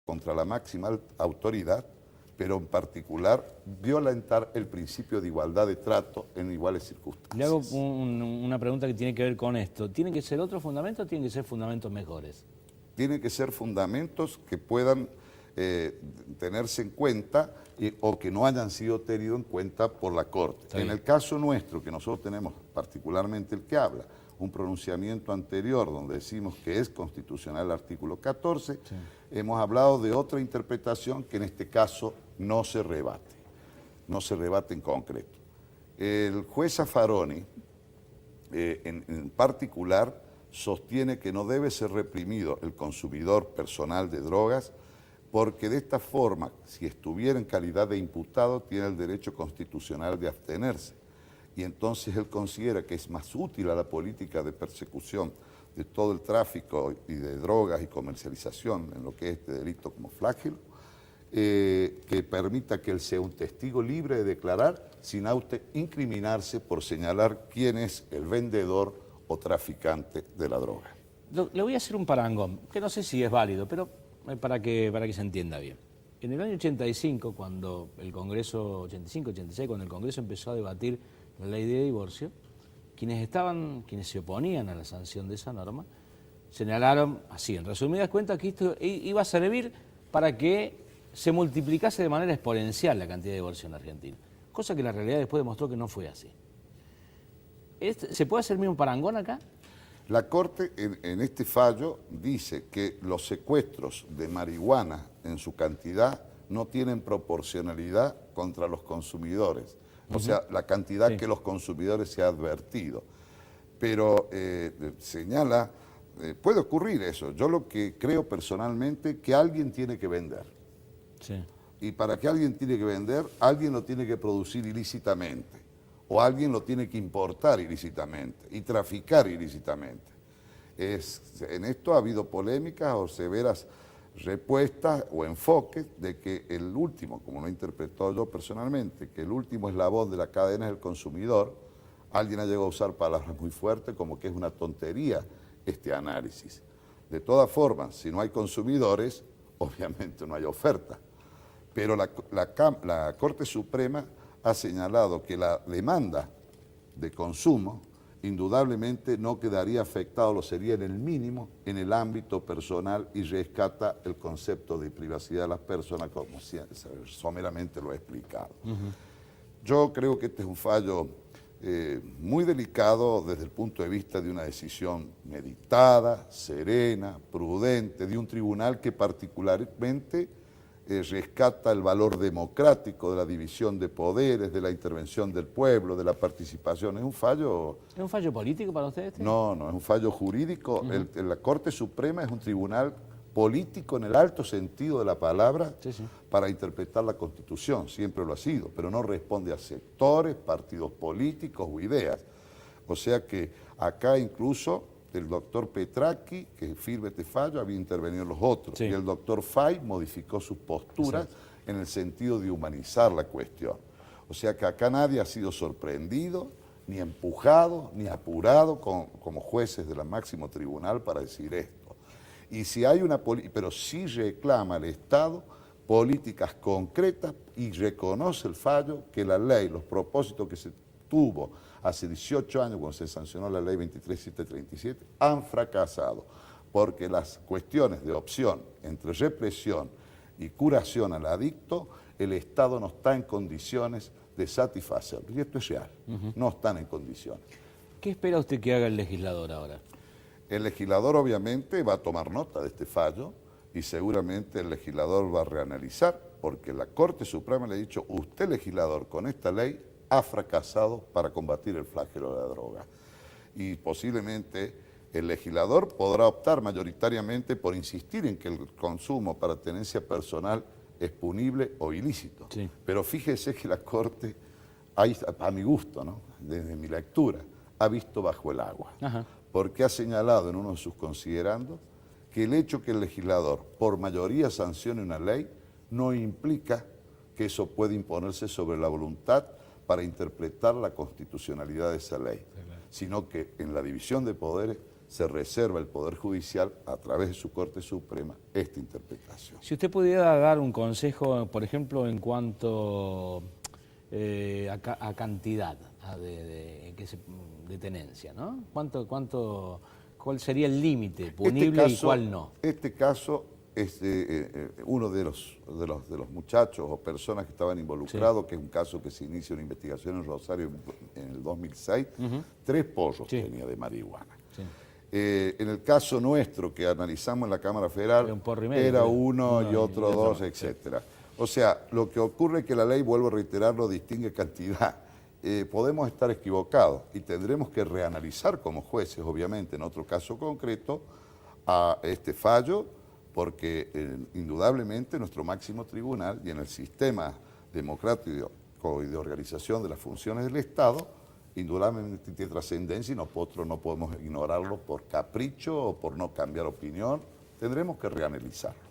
contra la máxima autoridad, pero en particular violentar el principio de igualdad de trato en iguales circunstancias. Le hago una pregunta que tiene que ver con esto. ¿Tienen que ser otros fundamentos o tienen que ser fundamentos mejores? Tienen que ser fundamentos que puedan tenerse en cuenta o que no hayan sido tenidos en cuenta por la Corte. En el caso nuestro, que nosotros tenemos particularmente el que habla, un pronunciamiento anterior donde decimos que es constitucional el artículo 14, sí, hemos hablado de otra interpretación que en este caso no se rebate en concreto. El juez Zaffaroni, en particular, sostiene que no debe ser reprimido el consumidor personal de drogas porque de esta forma, si estuviera en calidad de imputado, tiene el derecho constitucional de abstenerse. Y entonces él considera que es más útil a la política de persecución de todo el tráfico y de drogas y comercialización en lo que es este delito como flagelo, que permita que él sea un testigo libre de declarar sin autoincriminarse por señalar quién es el vendedor o traficante de la droga. Le voy a hacer un parangón, que no sé si es válido, pero para que se entienda bien. En el año 85, cuando el Congreso, 85-86, cuando el Congreso empezó a debatir la ley de divorcio, quienes se oponían a la sanción de esa norma, señalaron, así, en resumidas cuentas, que esto iba a servir para que se multiplicase de manera exponencial la cantidad de divorcio en la Argentina, cosa que la realidad después demostró que no fue así. ¿Se puede hacer mismo parangón acá? La Corte en este fallo dice que los secuestros de marihuana en su cantidad no tienen proporcionalidad contra los consumidores. O sea, la cantidad que los consumidores se ha advertido. Pero señala, puede ocurrir eso. Yo lo que creo personalmente que alguien tiene que vender. Sí. Y para que alguien tiene que vender, alguien lo tiene que producir ilícitamente. O alguien lo tiene que importar ilícitamente y traficar ilícitamente. En esto ha habido polémicas o severas respuestas o enfoques de que el último, como lo he interpretado yo personalmente, que el último eslabón de la cadena es el consumidor. Alguien ha llegado a usar palabras muy fuertes como que es una tontería este análisis. De todas formas, si no hay consumidores, obviamente no hay oferta. Pero la Corte Suprema ha señalado que la demanda de consumo indudablemente no quedaría afectado, lo sería en el mínimo en el ámbito personal y rescata el concepto de privacidad de las personas como someramente lo he explicado. Yo creo que este es un fallo muy delicado desde el punto de vista de una decisión meditada, serena, prudente, de un tribunal que particularmente rescata el valor democrático de la división de poderes, de la intervención del pueblo, de la participación. ¿Es un fallo? ¿Es un fallo político para ustedes? No, no, es un fallo jurídico. La Corte Suprema es un tribunal político en el alto sentido de la palabra, para interpretar la Constitución, siempre lo ha sido, pero no responde a sectores, partidos políticos o ideas. O sea que acá incluso el doctor Petracchi, que firme este fallo, había intervenido en los otros. Y el doctor Fay modificó sus posturas en el sentido de humanizar la cuestión. O sea que acá nadie ha sido sorprendido, ni empujado, ni apurado como jueces del máximo tribunal para decir esto. Y si hay pero sí reclama al Estado políticas concretas y reconoce el fallo que la ley, los propósitos que se tuvo hace 18 años cuando se sancionó la ley 23737, han fracasado, porque las cuestiones de opción entre represión y curación al adicto, el Estado no está en condiciones de satisfacerlo. Y esto es real, no están en condiciones. ¿Qué espera usted que haga el legislador ahora? El legislador obviamente va a tomar nota de este fallo y seguramente el legislador va a reanalizar, porque la Corte Suprema le ha dicho, usted legislador con esta ley ha fracasado para combatir el flagelo de la droga. Y posiblemente el legislador podrá optar mayoritariamente por insistir en que el consumo para tenencia personal es punible o ilícito. Pero fíjese que la Corte, a mi gusto, ¿no?, desde mi lectura, ha visto bajo el agua. Porque ha señalado en uno de sus considerandos que el hecho que el legislador por mayoría sancione una ley no implica que eso puede imponerse sobre la voluntad para interpretar la constitucionalidad de esa ley, sino que en la división de poderes se reserva el Poder Judicial, a través de su Corte Suprema, esta interpretación. Si usted pudiera dar un consejo, por ejemplo, en cuanto a cantidad de tenencia, ¿no? ¿Cuál sería el límite punible y cuál no? Este caso es uno de los muchachos o personas que estaban involucrados, que es un caso que se inicia una investigación en Rosario en el 2006, 3 pollos tenía de marihuana. Sí. En el caso nuestro que analizamos en la Cámara Federal, era uno y otro 2, etcétera. O sea, lo que ocurre es que la ley, vuelvo a reiterarlo, distingue cantidad. Podemos estar equivocados y tendremos que reanalizar como jueces, obviamente, en otro caso concreto, a este fallo, porque indudablemente nuestro máximo tribunal y en el sistema democrático y de organización de las funciones del Estado, indudablemente tiene trascendencia y nosotros no podemos ignorarlo por capricho o por no cambiar opinión. Tendremos que reanalizarlo.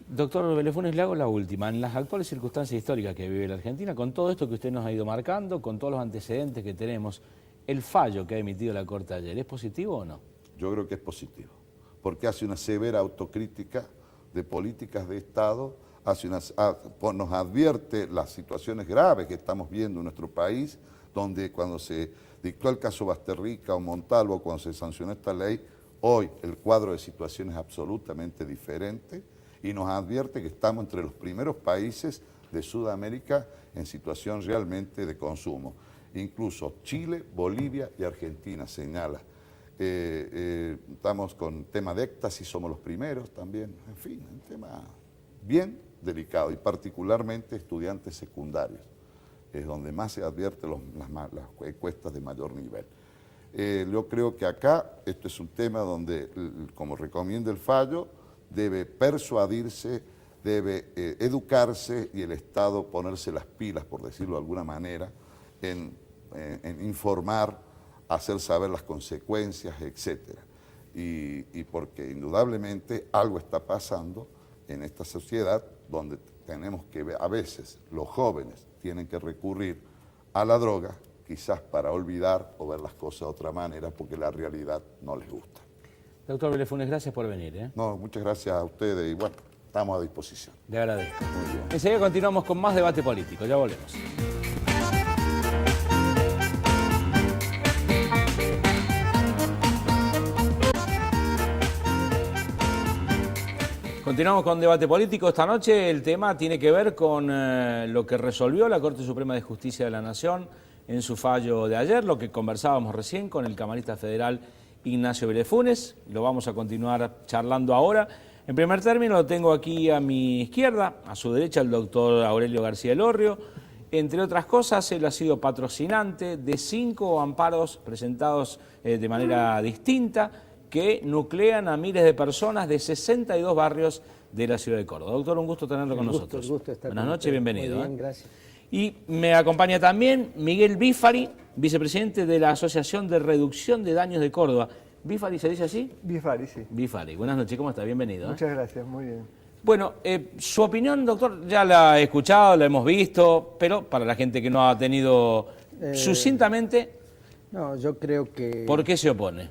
Doctor Vélez-Funes, le hago la última. En las actuales circunstancias históricas que vive la Argentina, con todo esto que usted nos ha ido marcando, con todos los antecedentes que tenemos, ¿el fallo que ha emitido la Corte ayer es positivo o no? Yo creo que es positivo, porque hace una severa autocrítica de políticas de Estado, nos advierte las situaciones graves que estamos viendo en nuestro país, donde cuando se dictó el caso Basterrica o Montalvo, cuando se sancionó esta ley, hoy el cuadro de situación es absolutamente diferente, y nos advierte que estamos entre los primeros países de Sudamérica en situación realmente de consumo. Incluso Chile, Bolivia y Argentina señala. Estamos con tema de éxtasis, somos los primeros también. En fin, un tema bien delicado y particularmente estudiantes secundarios. Es donde más se advierte las encuestas de mayor nivel. Yo creo que acá esto es un tema donde, como recomienda el fallo, debe persuadirse, debe educarse y el Estado ponerse las pilas, por decirlo de alguna manera, en informar, hacer saber las consecuencias, etc. Y porque indudablemente algo está pasando en esta sociedad donde tenemos que ver, a veces los jóvenes tienen que recurrir a la droga, quizás para olvidar o ver las cosas de otra manera, porque la realidad no les gusta. Doctor Vélez-Funes, gracias por venir. No, muchas gracias a ustedes y bueno, estamos a disposición. Le agradezco. Muy bien. Enseguida continuamos con más debate político, ya volvemos. Continuamos con debate político. Esta noche el tema tiene que ver con lo que resolvió la Corte Suprema de Justicia de la Nación en su fallo de ayer, lo que conversábamos recién con el camarista federal Ignacio Vélez-Funes. Lo vamos a continuar charlando ahora. En primer término lo tengo aquí a mi izquierda, a su derecha el doctor Aurelio García Elorrio. Entre otras cosas, él ha sido patrocinante de 5 amparos presentados de manera distinta que nuclean a miles de personas de 62 barrios de la ciudad de Córdoba. Doctor, un gusto tenerlo con nosotros. Buenas noches, bienvenido. Muy bien, gracias. Y me acompaña también Miguel Bifari, vicepresidente de la Asociación de Reducción de Daños de Córdoba. ¿Bifari se dice así? Bifari, sí. Bifari. Buenas noches, ¿cómo está? Bienvenido. Muchas gracias, muy bien. Bueno, su opinión, doctor, ya la he escuchado, la hemos visto, pero para la gente que no ha tenido sucintamente, no, yo creo que... ¿por qué se opone?